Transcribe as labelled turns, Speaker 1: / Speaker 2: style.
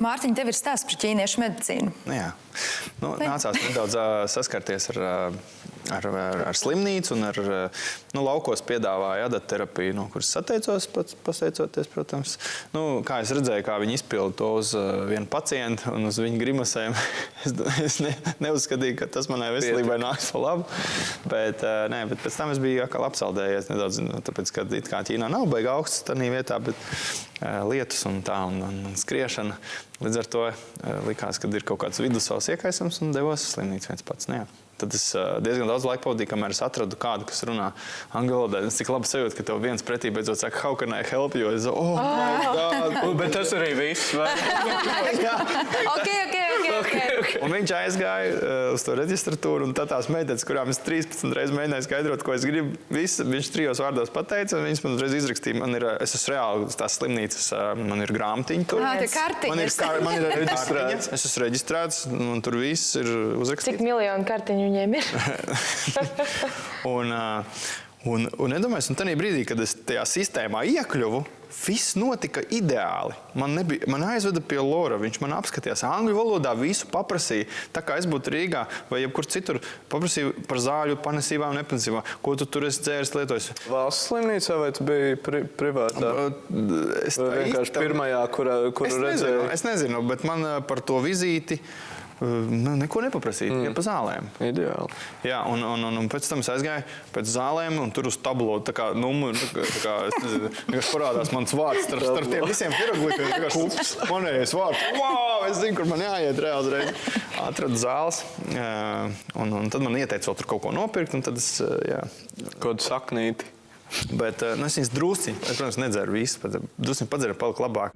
Speaker 1: Mārtiņ, tev ir stāsts par ķīniešu medicīnu.
Speaker 2: Jā. Nācās nedaudz saskarties ar slimnīcu un ar laukos piedāvāja adatterapiju, no kuras sateicos, pateicoties, protams. Kā es redzēju, kā viņi izpilda to uz vienu pacientu un uz viņu grimasēm. Es neuzskatīju, ka tas manai veselībai nāks pa labu. Bet pēc tam es biju atkal apsaldējies nedaudz, tāpēc, ka it kā Ķīnā nav baigi augsts tādā vietā, bet lietus un tā un skriešana. Līdz ar to likās, ka ir kaut kāds vidusvals iekaisums un devos uz slimnīcu viens pats. Tad es diezgan daudz laika pavadīju, kamēr es atradu kādu, kas runā angļu valodā. Es cik labi sajūtu, ka tev viens pretī beidzot saka, how can I help you? Es
Speaker 3: Bet tas arī viss, vai?
Speaker 1: Ok.
Speaker 2: Un viņš aizgāja uz to reģistratūru, un tās meitenes, kurām es 13 reizes mēģināju skaidrot, ko es gribu, viņš 3 vārdos pateica, un viņas man uzreiz izrakstīja. Es esmu reāli uz tās slimnīcas, man ir grāmatiņa tur.
Speaker 1: Tie kartiņas.
Speaker 2: Man ir reģistrēts. Es esmu reģistrēts, un tur viss ir uzrakstīts.
Speaker 4: Cik miljonu kartiņu viņiem ir?
Speaker 2: Un nedomāju, un tajā brīdī, kad es tajā sistēmā iekļuvu, viss notika ideāli. Man aizveda pie Lora, viņš man apskatījās angļu valodā, visu paprasīja. Tā kā es būtu Rīgā vai jebkur citur, paprasīju par zāļu panesībām, nepanesībām. Ko tu tur esi dzēris, lietojis?
Speaker 3: Valsts slimnīcā vai tu biji privātā?
Speaker 2: Es
Speaker 3: vienkārši pirmajā, kuru redzēju?
Speaker 2: Es nezinu, bet man par to vizīti neko nepaprasīja, pa zālēm.
Speaker 3: Ideāli.
Speaker 2: Jā, un pēc tam es aizgāju pēc zālēm, un tur uz tablo tā kā numuri, vienkārši parādās mans vārds starp tiem visiem hieroglifiem. Vienkārši manējais vārds. Wow, es zinu, kur man jāiet reāli uzreiz. Atradu zāles, un tad man ieteica vēl tur kaut ko nopirkt, un tad es, jā.
Speaker 3: Kādu saknīti.
Speaker 2: Bet es viņas drusciņi, protams, nedzeru visu, bet drusciņi padzeru palika labāk.